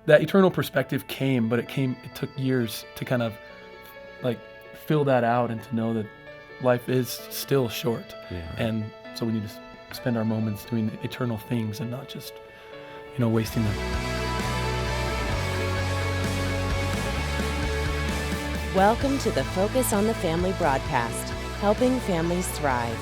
that eternal perspective came, but it took years to kind of like fill that out and to know that life is still short. Yeah. And so we need to spend our moments doing eternal things and not just, wasting them. Welcome to the Focus on the Family broadcast, helping families thrive.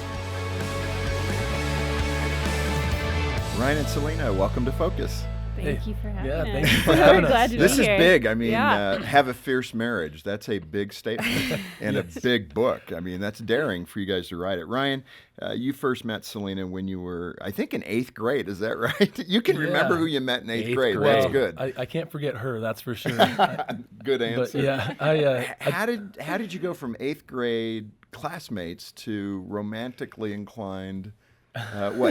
Ryan and Selena, welcome to Focus. Thank you for having us. Thank you for having us. Glad to This be is here. big. I mean, Yeah. have a fierce marriage. That's a big statement and a big book. I mean, that's daring for you guys to write it. Ryan, you first met Selena when you were, I think, in 8th grade. Is that right? You can remember who you met in 8th grade. Well, That's good. I can't forget her, that's for sure. Good answer. But yeah, How did you go from 8th grade classmates to romantically inclined,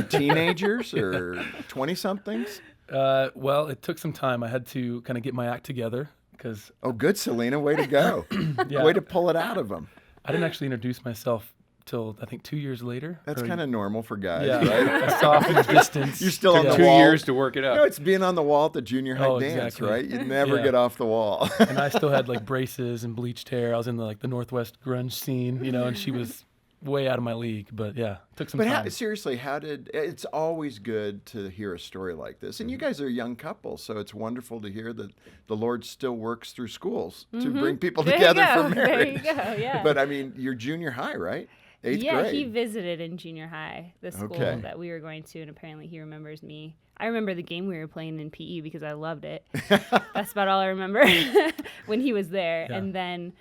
teenagers or 20-somethings? Well, it took some time. I had to kind of get my act together because Oh, good, Selena. Way to go. Yeah. Way to pull it out of them. I didn't actually introduce myself till I think 2 years later. That's Or- kind of normal for guys, yeah, right? I saw from a distance. You're still on the 2 wall. years to work it up. No, it's being on the wall at the junior high Oh, dance, exactly. right? You never Yeah. get off the wall. And I still had like braces and bleached hair. I was in the Northwest grunge scene, and she was way out of my league. But yeah, took some But time. seriously, it's always good to hear a story like this. And you guys are a young couple, so it's wonderful to hear that the Lord still works through schools to bring people There you together go. for There marriage. you go, yeah. But I mean, you're junior high, right? 8th Yeah, grade. he visited in junior high, the school Okay. that we were going to, and apparently he remembers me. I remember the game we were playing in PE because I loved it. That's about all I remember when he was there. Yeah. And then,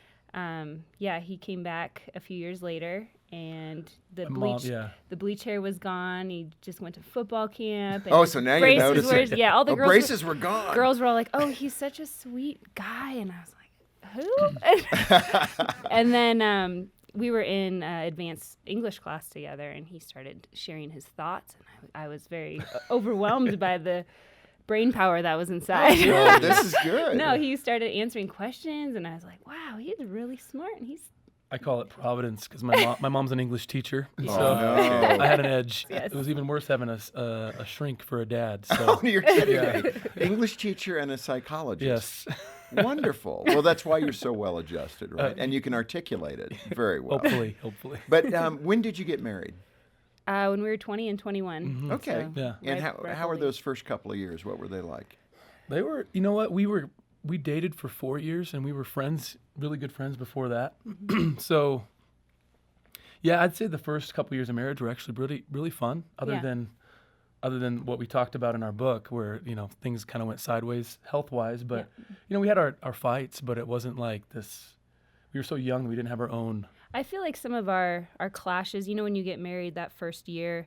he came back a few years later, and the My mom- the bleach hair was gone. He just went to football camp. And Oh, his so now you braces notice were, it. Yeah, all the Oh, girls braces were gone. Girls were all like, "Oh, he's such a sweet guy," and I was like, "Who?" And then we were in advanced English class together, and he started sharing his thoughts, and I was very overwhelmed by the brain power that was inside. Oh, this is good. No, he started answering questions, and I was like, "Wow, he's really smart." And he's I call it Providence because my mom's an English teacher, so no. I had an edge. Yes. It was even worse having a shrink for a dad. So Oh, you're kidding Yeah. me. English teacher and a psychologist. yes, Wonderful. Well, that's why you're so well adjusted, right? And you can articulate it very well. hopefully. But when did you get married? when we were 20 and 21. Okay. So Yeah. And right how were early. those first couple of years? What were they like? They were. You know what? We dated for 4 years, and we were friends, really good friends before that. So, yeah, I'd say the first couple years of marriage were actually really, really fun. Other than what we talked about in our book, where things kind of went sideways health-wise. But we had our fights, but it wasn't like this. We were so young, we didn't have our own. I feel like some of our clashes, when you get married that first year,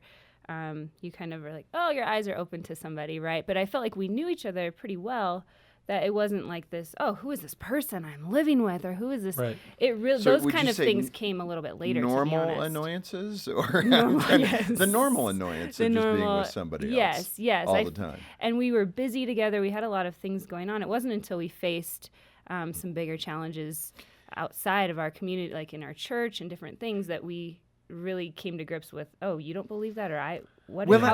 you kind of are like, oh, your eyes are open to somebody, right? But I felt like we knew each other pretty well, that it wasn't like this, oh, who is this person I'm living with, or who is this? Right. It really, So those would kind you of say things came a little bit later, to be Normal honest. annoyances? Or Yes. the normal annoyance of just being with somebody else Yes. all the time. And we were busy together. We had a lot of things going on. It wasn't until we faced some bigger challenges outside of our community, like in our church and different things, that we really came to grips with, oh, you don't believe that, or how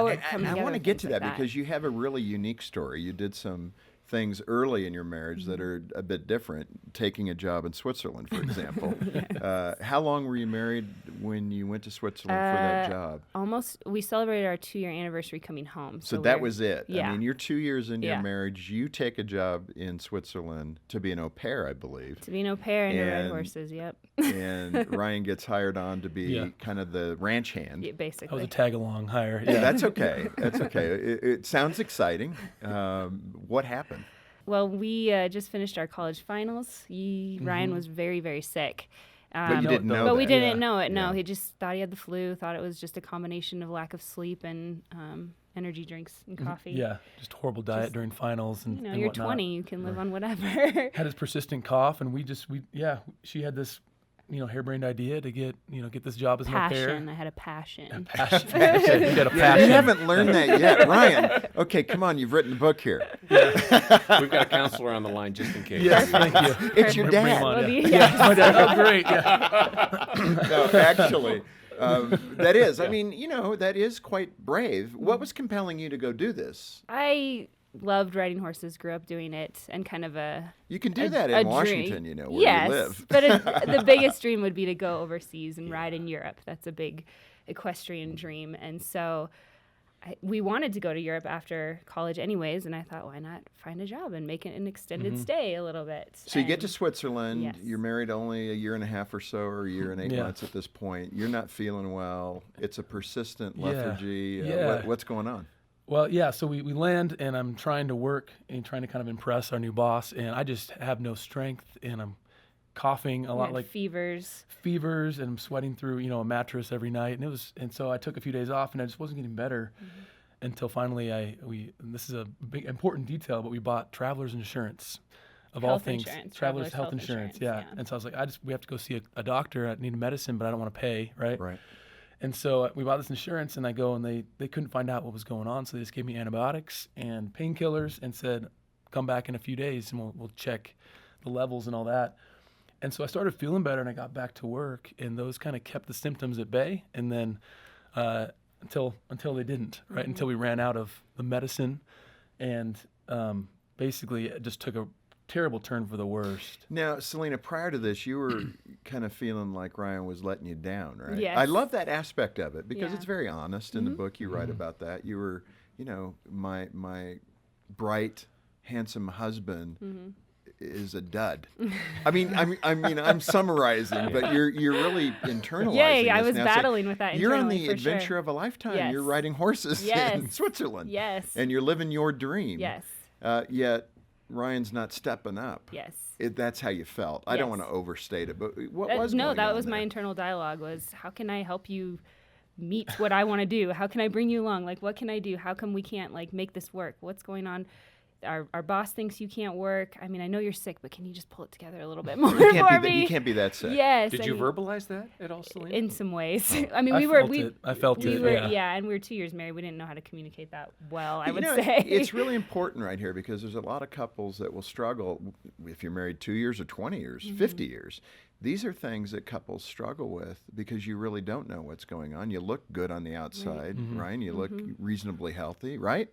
it come I together, want to get to things that like because you have a really unique story. You did some things early in your marriage that are a bit different, taking a job in Switzerland, for example. How long were you married when you went to Switzerland for that job? we celebrated our 2-year anniversary coming home. So that was it. Yeah. I mean, you're 2 years into your Yeah. marriage. You take a job in Switzerland to be an au pair, I believe. To be an au pair and to ride And- horses, yep. And Ryan gets hired on to be Yeah. kind of the ranch hand. Yeah, That was basically. a tag-along hire. Yeah, Yeah. that's okay. That's okay. It sounds exciting. What happened? Well, we just finished our college finals. Ryan was very, very sick. But you didn't know But that. we didn't Yeah. know it. No, Yeah. he just thought he had the flu. Thought it was just a combination of lack of sleep and energy drinks and coffee. Yeah, just horrible diet during finals and and You're whatnot. 20. You can live on whatever. Had his persistent cough, and she had this harebrained idea to get this job as an au pair. Passion. I had a passion. Passion. Okay, you got a You passion. haven't learned that yet, Ryan. Okay, come on. You've written a book here. We've got a counselor on the line just in case. Yes, thank you. It's your Bring him dad. on, Well, yeah. yes. My dad. Oh, great. Yeah. No, actually, that is. I mean, that is quite brave. What was compelling you to go do this? I loved riding horses, grew up doing it, and kind of You can do that a in dream. Washington, you know, where yes, you live. but the biggest dream would be to go overseas and ride in Europe. That's a big equestrian dream. And so we wanted to go to Europe after college anyways, and I thought, why not find a job and make it an extended stay a little bit. So you get to Switzerland. Yes. You're married only a year and a half or so, or a year and 8 months at this point. You're not feeling well. It's a persistent lethargy. What's going on? Well, yeah, so we land, and I'm trying to work and trying to kind of impress our new boss, and I just have no strength, and I'm coughing a lot, like fevers, and I'm sweating through, a mattress every night, and so I took a few days off, and I just wasn't getting better until finally and this is a big important detail, but we bought travelers insurance. Of all things, travelers health insurance, yeah. And so I was like, we have to go see a doctor. I need medicine, but I don't want to pay, right? Right. And so we bought this insurance, and I go, and they couldn't find out what was going on, so they just gave me antibiotics and painkillers and said, come back in a few days, and we'll check the levels and all that. And so I started feeling better, and I got back to work, and those kind of kept the symptoms at bay, and then until they didn't, right? Until we ran out of the medicine, and basically it just took a terrible turn for the worst. Now, Selena, prior to this, you were kind of feeling like Ryan was letting you down, right? Yes. I love that aspect of it because Yeah. it's very honest. In the book, you write about that. You were, my bright, handsome husband is a dud. I mean, I'm summarizing, but you're really internalizing. Yeah, I this was now. battling with that. You're on internally, the for adventure sure. of a lifetime. Yes. You're riding horses Yes. in Switzerland. Yes. And you're living your dream. Yes. Yet Ryan's not stepping up. Yes. That's how you felt. I don't Yes. want to overstate it, but what was no, going that on was my there? internal dialogue was, how can I help you meet what I want to do? How can I bring you along? Like, what can I do? How come we can't make this work? What's going on? Our boss thinks you can't work. I mean, I know you're sick, but can you just pull it together a little bit more You can't for be me? you can't be that sick. Yes. Did you verbalize that at all, Selena? In some ways. I mean, I felt we it, were, yeah. and we were 2 years married. We didn't know how to communicate that well, I You would know, say. it's really important right here because there's a lot of couples that will struggle if you're married 2 years or 20 years, 50 years. These are things that couples struggle with because you really don't know what's going on. You look good on the outside, Ryan. You look reasonably healthy, right?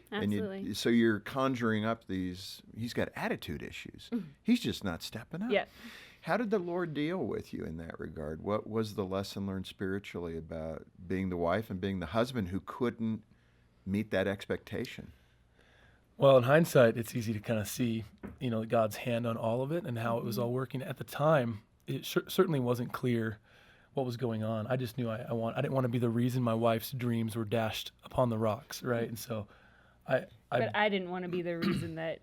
Absolutely. So you're conjuring up he's got attitude issues. He's just not stepping up. Yeah. How did the Lord deal with you in that regard? What was the lesson learned spiritually about being the wife and being the husband who couldn't meet that expectation? Well, in hindsight, it's easy to kind of see, God's hand on all of it and how it was all working. At the time, it certainly wasn't clear what was going on. I just knew I didn't want to be the reason my wife's dreams were dashed upon the rocks, right? And so But I didn't want to be the reason that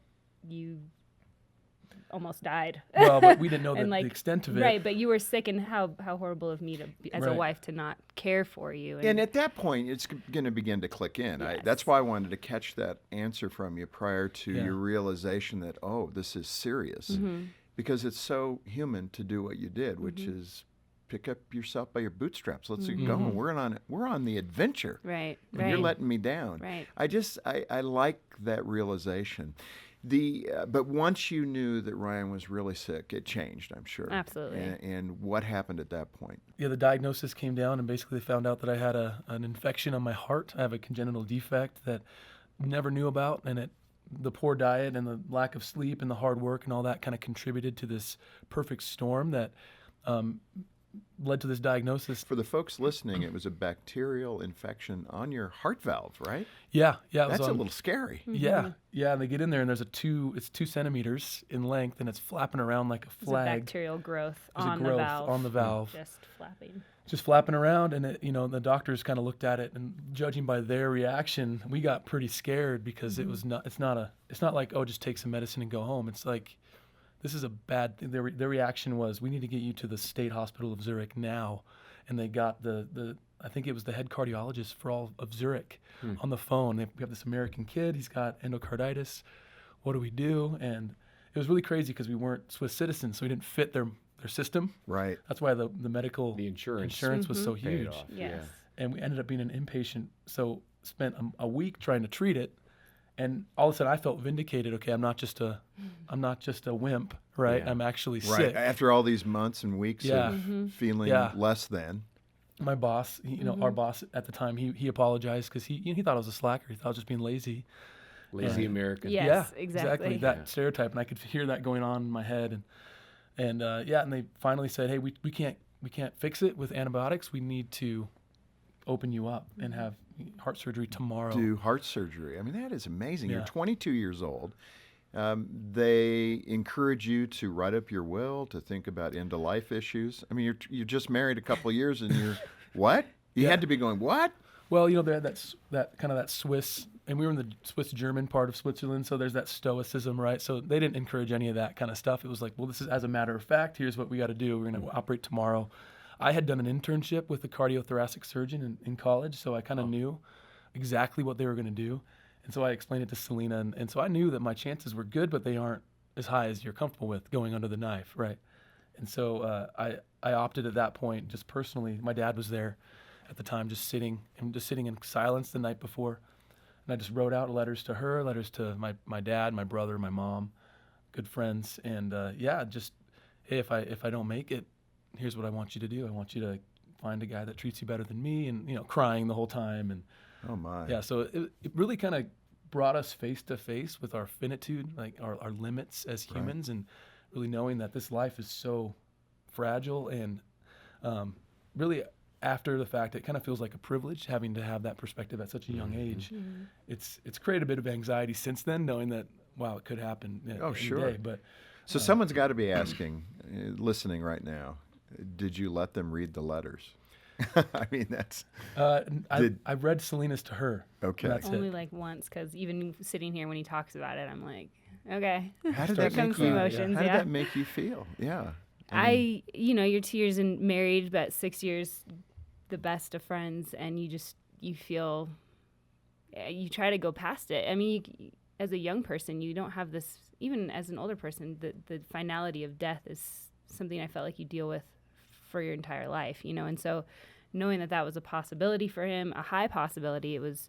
you almost died. Well, but we didn't know And the extent of it. Right, but you were sick, and how horrible of me as a Right. wife to not care for you. And at that point, it's going to begin to click in. Yes. That's why I wanted to catch that answer from you prior to Yeah. your realization that, this is serious. Because it's so human to do what you did, which is pick up yourself by your bootstraps. Let's get going. We're on the adventure. Right, And right. you're letting me down. Right. I like that realization. But once you knew that Ryan was really sick, it changed, I'm sure. Absolutely. And what happened at that point? Yeah, the diagnosis came down, and basically they found out that I had an infection on my heart. I have a congenital defect that never knew about, and the poor diet and the lack of sleep and the hard work and all that kind of contributed to this perfect storm that led to this diagnosis. For the folks listening, it was a bacterial infection on your heart valve, right? Yeah. It was That's a on- little scary. Yeah, and they get in there, and it's 2 centimeters in length, and it's flapping around like a There's a flag. bacterial growth There's a on growth the valve. on the valve. Just flapping. Just flapping around, and the doctors kind of looked at it, and judging by their reaction, we got pretty scared because it's not like, just take some medicine and go home. It's like, this is a bad thing. Their reaction was, we need to get you to the state hospital of Zurich now. And they got I think it was the head cardiologist for all of Zurich on the phone. We have this American kid, he's got endocarditis. What do we do? And it was really crazy because we weren't Swiss citizens, so we didn't fit their system. Right. That's why the medical insurance was so paid huge. off. Yes. And we ended up being an inpatient, so spent a week trying to treat it. And all of a sudden, I felt vindicated. Okay, I'm not just a wimp, right? Yeah. I'm actually Right. sick. After all these months and weeks Yeah. of feeling Yeah. less than. My boss, our boss at the time, he apologized because he thought I was a slacker. He thought I was just being lazy. Lazy American. Yes, yeah, exactly. That Yeah. stereotype, and I could hear that going on in my head, and they finally said, hey, we can't fix it with antibiotics. We need to open you up and have heart surgery tomorrow. Do heart surgery. I mean, that is amazing. You're Yeah. 22 years old. They encourage you to write up your will, to think about end of life issues. I mean, you're just married a couple of years, and you're what? You Yeah. had to be going what? Well, they had that kind of that Swiss, and we were in the Swiss-German part of Switzerland, so there's that stoicism, right? So they didn't encourage any of that kind of stuff. It was like, well, this is as a matter of fact. Here's what we got to do. We're going to operate tomorrow. I had done an internship with a cardiothoracic surgeon in college, so I kind of knew exactly what they were going to do. And so I explained it to Selena, and so I knew that my chances were good, but they aren't as high as you're comfortable with going under the knife, right? And so I opted at that point, just personally. My dad was there at the time, just sitting in silence the night before, and I just wrote out letters to her, letters to my dad, my brother, my mom, good friends, and just hey, if I don't make it, here's what I want you to do. I want you to find a guy that treats you better than me, and crying the whole time, and Oh my. yeah, so it really kind of brought us face to face with our finitude, like our limits as humans, and really knowing that this life is so fragile, and really after the fact, it kind of feels like a privilege having to have that perspective at such a young age. It's created a bit of anxiety since then, knowing that, wow, it could happen any sure. day, but So someone's got to be asking, listening right now, did you let them read the letters? I mean, that's I read Selena's to her. okay. That's Only it. like once, because even sitting here when he talks about it, I'm like, okay. How did There that comes make the you? emotions, How did yeah. that make you feel? Yeah. You're 2 years in married, but 6 years the best of friends, and you feel, you try to go past it. I mean, as a young person, you don't have this, even as an older person, the finality of death is something I felt like you deal with for your entire life, and so knowing that was a possibility for him, a high possibility, it was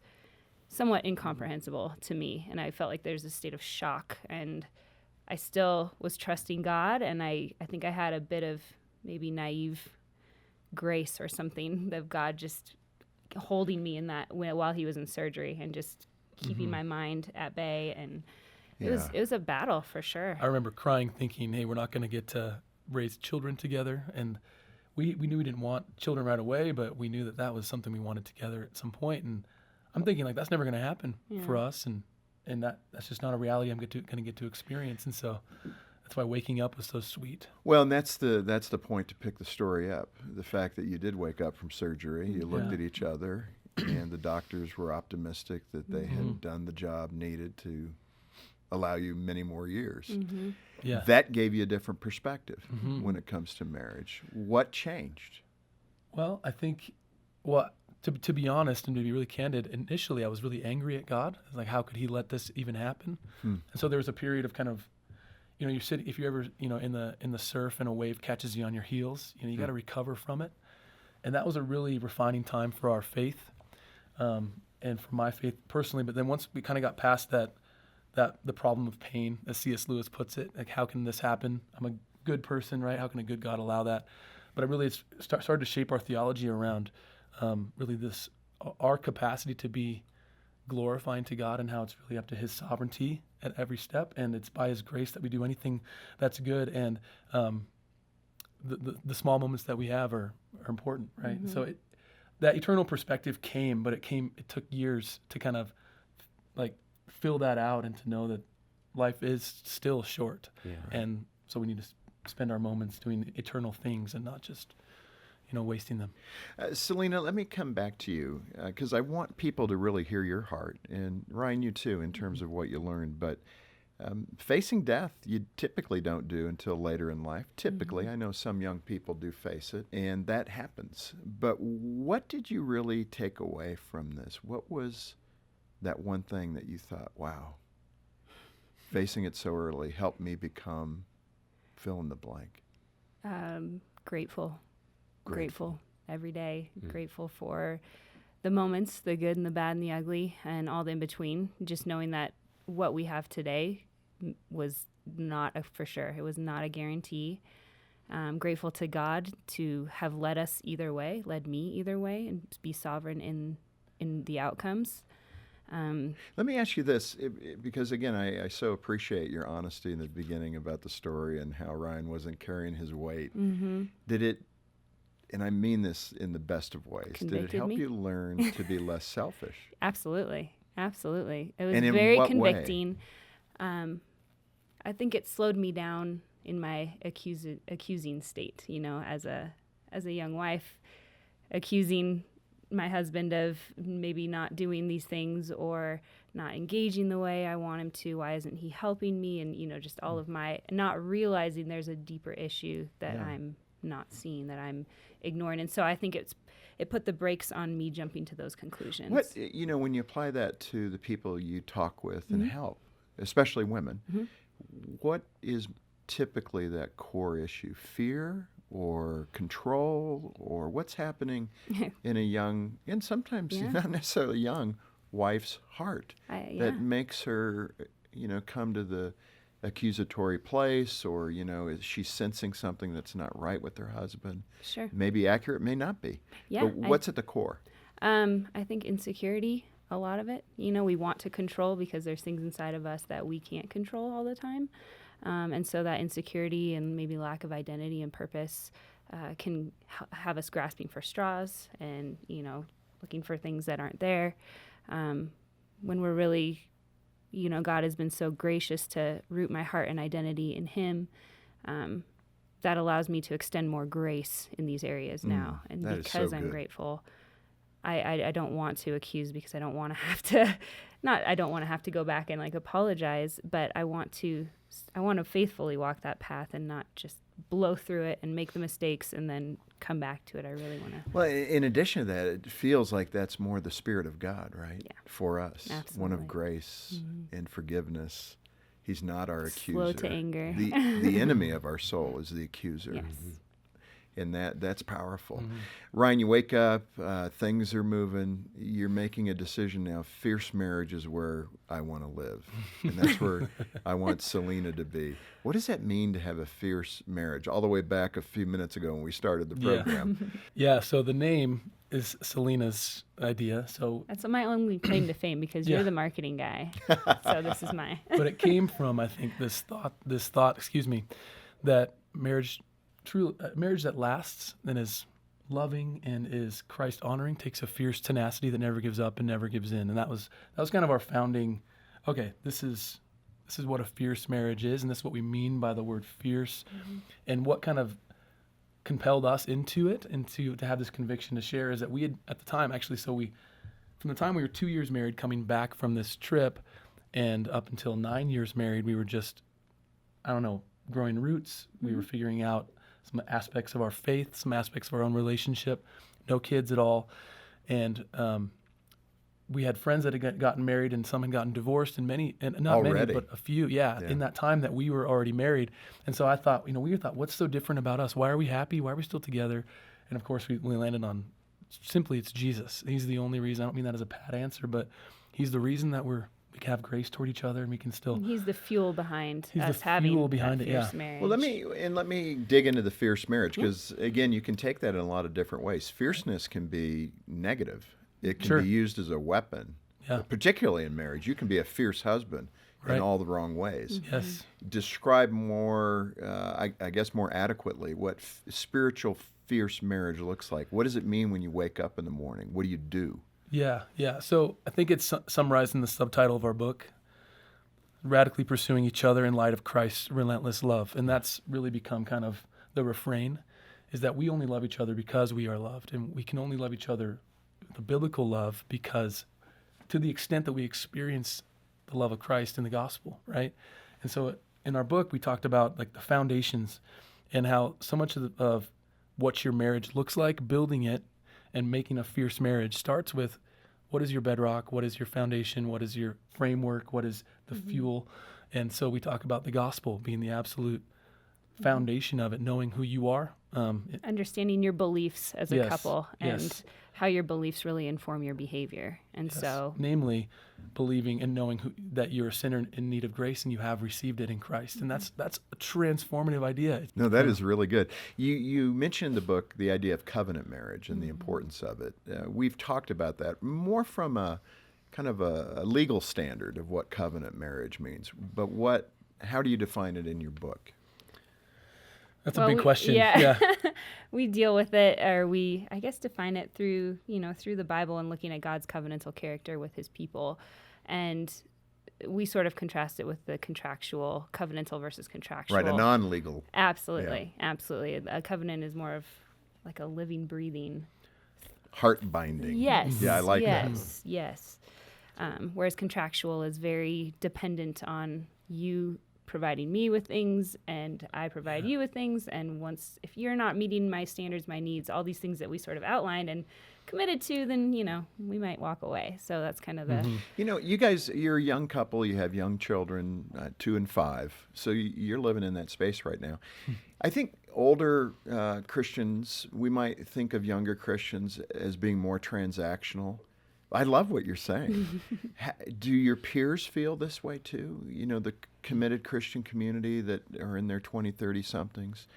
somewhat incomprehensible to me, and I felt like there's a state of shock, and I still was trusting God, and I think I had a bit of maybe naive grace or something of God just holding me in that while he was in surgery and just keeping my mind at bay, and it was a battle for sure. I remember crying, thinking, hey, we're not going to get to raise children together, and we knew we didn't want children right away, but we knew that was something we wanted together at some point, and I'm thinking, like, that's never going to happen for us, and that's just not a reality I'm going to get to experience, and so that's why waking up was so sweet. Well, and that's the point to pick the story up. The fact that you did wake up from surgery, you looked at each other, and the doctors were optimistic that they had done the job needed to allow you many more years. Yeah. That gave you a different perspective when it comes to marriage. What changed? Well, I think, to be honest and to be really candid, initially I was really angry at God. I was like, how could he let this even happen? And so there was a period of kind of, you're sitting, if you're ever, in the surf and a wave catches you on your heels, you got to recover from it. And that was a really refining time for our faith, and for my faith personally. But then once we kind of got past that the problem of pain, as C.S. Lewis puts it, like, how can this happen? I'm a good person, right? How can a good God allow that? But it's started to shape our theology around really our capacity to be glorifying to God, and how it's really up to his sovereignty at every step, and it's by his grace that we do anything that's good, and the small moments that we have are important, right? And so that eternal perspective came, but it took years to kind of like fill that out and to know that life is still short. And so we need to spend our moments doing eternal things and not just wasting them. Selena, let me come back to you because I want people to really hear your heart, and Ryan, you too, in terms of what you learned. But facing death, you typically don't do until later in life. Typically, I know some young people do face it, and that happens. But what did you really take away from this? What was that one thing that you thought, wow, facing it so early helped me become fill in the blank? Grateful every day. Grateful for the moments, the good and the bad and the ugly and all the in between. Just knowing that what we have today was not for sure. It was not a guarantee. Grateful to God to have led me either way, and be sovereign in the outcomes. Let me ask you this, because again, I so appreciate your honesty in the beginning about the story and how Ryan wasn't carrying his weight. Did it, and I mean this in the best of ways, did it Convicted help me? you learn to be less selfish? Absolutely. Absolutely. It was And in very what way? convicting. I think it slowed me down in my accusing state, as a young wife, accusing my husband of maybe not doing these things or not engaging the way I want him to. Why isn't he helping me? And, just all of my not realizing there's a deeper issue that I'm not seeing, that I'm ignoring. And so I think it put the brakes on me jumping to those conclusions. What, when you apply that to the people you talk with and help, especially women, what is typically that core issue? Fear or control, or what's happening in a young, and sometimes not necessarily young, wife's heart that makes her, come to the accusatory place, or, is she sensing something that's not right with her husband? Sure. Maybe accurate, may not be. Yeah, But what's at the core? I think insecurity, a lot of it. We want to control because there's things inside of us that we can't control all the time. And so that insecurity and maybe lack of identity and purpose can have us grasping for straws and, looking for things that aren't there. When we're really, God has been so gracious to root my heart and identity in Him, that allows me to extend more grace in these areas now. And that is because so I'm good. grateful, I don't want to accuse because I don't want to have to, I don't want to have to go back and apologize, but I want to faithfully walk that path and not just blow through it and make the mistakes and then come back to it. I really want to. Well, in addition to that, it feels like that's more the Spirit of God, right? Yeah. For us. One Absolutely. of grace and forgiveness. He's not our accuser. Slow to anger. The enemy of our soul is the accuser. Yes. And that's powerful. Ryan, you wake up, things are moving, you're making a decision now. Fierce marriage is where I want to live. And that's where I want Selena to be. What does that mean to have a fierce marriage? All the way back a few minutes ago when we started the program. Yeah, so the name is Selena's idea. So, That's my only claim to fame because you're the marketing guy. So this is my. but it came from, I think, this thought, that marriage that lasts and is loving and is Christ honoring takes a fierce tenacity that never gives up and never gives in. And that was kind of our founding. Okay, this is what a fierce marriage is, and this is what we mean by the word fierce, and what kind of compelled us into it and to have this conviction to share is that we had at the time actually. So from the time we were 2 years married, coming back from this trip, and up until 9 years married, we were just, growing roots. We were figuring out some aspects of our faith, some aspects of our own relationship, no kids at all. And we had friends that had gotten married, and some had gotten divorced, and not Already? many, but a few, in that time that we were already married. And so I thought, we thought, what's so different about us? Why are we happy? Why are we still together? And of course, we landed on simply it's Jesus. He's the only reason. I don't mean that as a pat answer, but He's the reason that we can have grace toward each other, and we can still. And He's the fuel behind He's us the having fuel behind that it, fierce yeah. marriage. Well, let me dig into the fierce marriage, because again, you can take that in a lot of different ways. Fierceness can be negative. It can be used as a weapon, particularly in marriage. You can be a fierce husband in all the wrong ways. Yes. Describe more, I guess, more adequately what spiritual fierce marriage looks like. What does it mean when you wake up in the morning? What do you do? Yeah. So I think it's summarized in the subtitle of our book, Radically Pursuing Each Other in Light of Christ's Relentless Love. And that's really become kind of the refrain, is that we only love each other because we are loved. And we can only love each other with the biblical love because to the extent that we experience the love of Christ in the gospel, right? And so in our book, we talked about the foundations and how so much of what your marriage looks like, building it and making a fierce marriage starts with what is your bedrock, what is your foundation, what is your framework, what is the fuel. And so we talk about the gospel being the absolute foundation of it, knowing who you are. Understanding your beliefs as a Yes, couple and yes. how your beliefs really inform your behavior. And so, namely, believing and knowing that you're a sinner in need of grace and you have received it in Christ. And that's a transformative idea. No, that is really good. You mentioned in the book the idea of covenant marriage and the importance of it. We've talked about that more from a kind of a legal standard of what covenant marriage means. But how do you define it in your book? That's a big question. Yeah. We deal with it, or we, I guess, define it through the Bible and looking at God's covenantal character with his people. And we sort of contrast it with the contractual, covenantal versus contractual. Right, a non-legal. Absolutely. A covenant is more of like a living, breathing. Heart binding. Yes. Yeah, I like that. Yes. Whereas contractual is very dependent on you providing me with things and I provide you with things. And if you're not meeting my standards, my needs, all these things that we sort of outlined and committed to, then, we might walk away. So that's kind of the... You guys, you're a young couple. You have young children, 2 and 5. So you're living in that space right now. I think older Christians, we might think of younger Christians as being more transactional. I love what you're saying. Do your peers feel this way too? The committed Christian community that are in their 20, 30-somethings,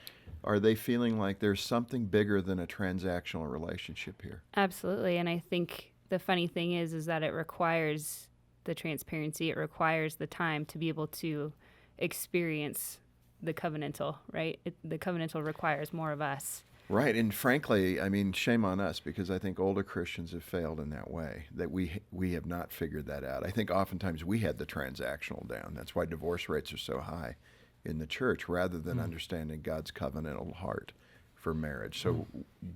are they feeling like there's something bigger than a transactional relationship here? Absolutely. And I think the funny thing is that it requires the transparency. It requires the time to be able to experience the covenantal, right? The covenantal requires more of us. Right, and frankly, I mean, shame on us, because I think older Christians have failed in that way, that we have not figured that out. I think oftentimes we had the transactional down. That's why divorce rates are so high in the church, rather than understanding God's covenantal heart for marriage. So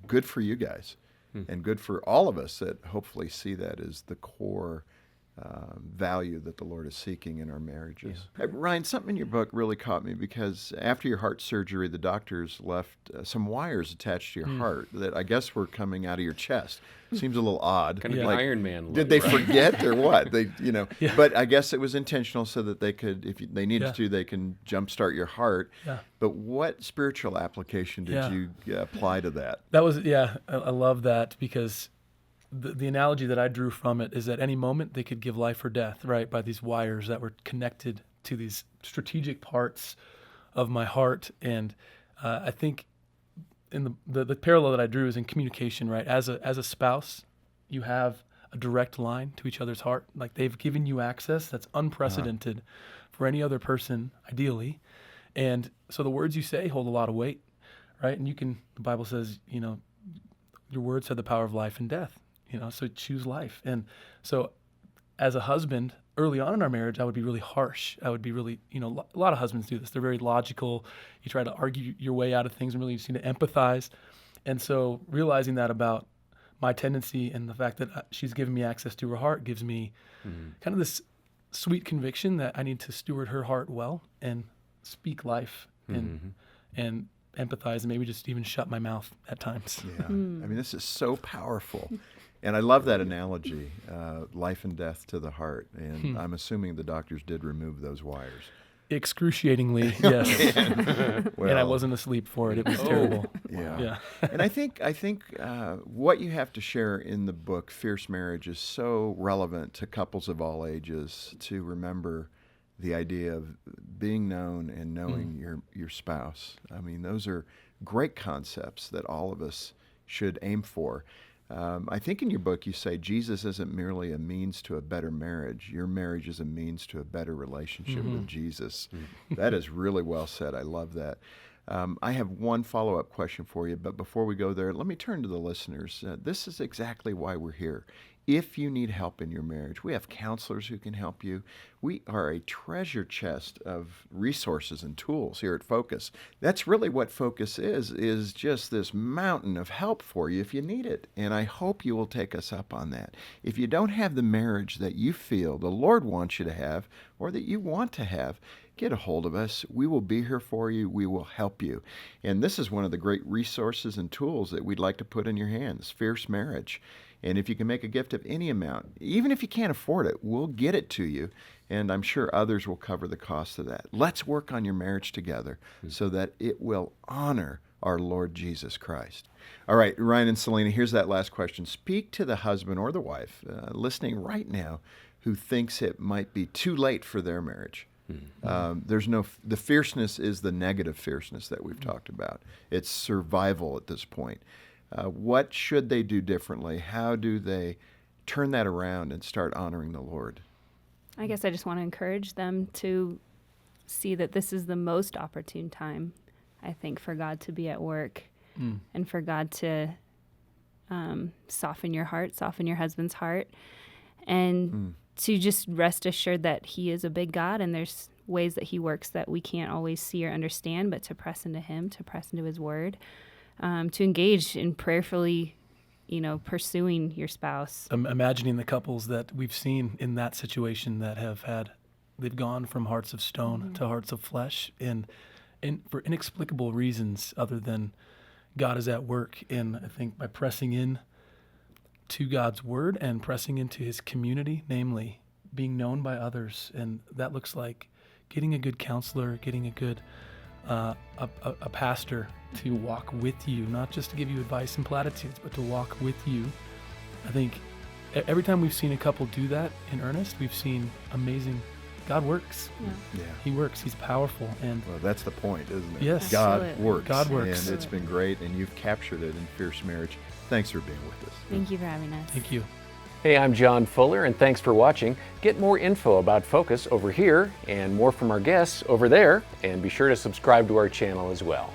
good for you guys, and good for all of us that hopefully see that as the core value that the Lord is seeking in our marriages. Ryan, something in your book really caught me, because after your heart surgery, the doctors left some wires attached to your heart that I guess were coming out of your chest. Seems a little odd. Kind of an Iron Man look. Did they right? forget or what? But I guess it was intentional so that they could, if they needed to, they can jumpstart your heart. Yeah. But what spiritual application did you apply to that? That was, I love that, because the analogy that I drew from it is at any moment they could give life or death, right, by these wires that were connected to these strategic parts of my heart. And I think in the parallel that I drew is in communication, right? As a spouse, you have a direct line to each other's heart. Like, they've given you access that's unprecedented for any other person, ideally. And so the words you say hold a lot of weight, right? And the Bible says, your words have the power of life and death. So choose life. And so as a husband, early on in our marriage, I would be really harsh. I would be really, a lot of husbands do this. They're very logical. You try to argue your way out of things, and really you just need to empathize. And so realizing that about my tendency, and the fact that she's given me access to her heart, gives me kind of this sweet conviction that I need to steward her heart well and speak life and empathize, and maybe just even shut my mouth at times. Yeah. I mean, this is so powerful. And I love that analogy, life and death to the heart. And I'm assuming the doctors did remove those wires. Excruciatingly, yes. Well, and I wasn't asleep for it. It was terrible. Yeah. And I think what you have to share in the book, Fierce Marriage, is so relevant to couples of all ages, to remember the idea of being known and knowing your spouse. I mean, those are great concepts that all of us should aim for. I think in your book you say Jesus isn't merely a means to a better marriage. Your marriage is a means to a better relationship with Jesus. That is really well said. I love that. I have one follow-up question for you, but before we go there, let me turn to the listeners. This is exactly why we're here. If you need help in your marriage, we have counselors who can help you. We are a treasure chest of resources and tools here at Focus. That's really what Focus is just this mountain of help for you if you need it. And I hope you will take us up on that. If you don't have the marriage that you feel the Lord wants you to have, or that you want to have, get a hold of us. We will be here for you. We will help you. And this is one of the great resources and tools that we'd like to put in your hands, Fierce Marriage. And if you can make a gift of any amount, even if you can't afford it, we'll get it to you. And I'm sure others will cover the cost of that. Let's work on your marriage together so that it will honor our Lord Jesus Christ. All right, Ryan and Selena, here's that last question. Speak to the husband or the wife listening right now who thinks it might be too late for their marriage. The fierceness is the negative fierceness that we've talked about. It's survival at this point. What should they do differently? How do they turn that around and start honoring the Lord? I guess I just want to encourage them to see that this is the most opportune time, I think, for God to be at work and for God to soften your heart, soften your husband's heart, and to just rest assured that he is a big God and there's ways that he works that we can't always see or understand, but to press into him, to press into his word, to engage in prayerfully, pursuing your spouse. I'm imagining the couples that we've seen in that situation that they've gone from hearts of stone to hearts of flesh, and for inexplicable reasons other than God is at work. And I think by pressing in to God's word and pressing into his community, namely being known by others, and that looks like getting a good counselor, getting a good a pastor to walk with you, not just to give you advice and platitudes, but to walk with you. I think every time we've seen a couple do that in earnest, we've seen amazing. God works. Yeah. He works. He's powerful. And Well, that's the point, isn't it? Yes. God Absolutely. works. God works. And it's been great, and you've captured it in Fierce Marriage. Thanks for being with us. Thank you for having us. thank you. Hey, I'm John Fuller, and thanks for watching. Get more info about Focus over here and more from our guests over there, and be sure to subscribe to our channel as well.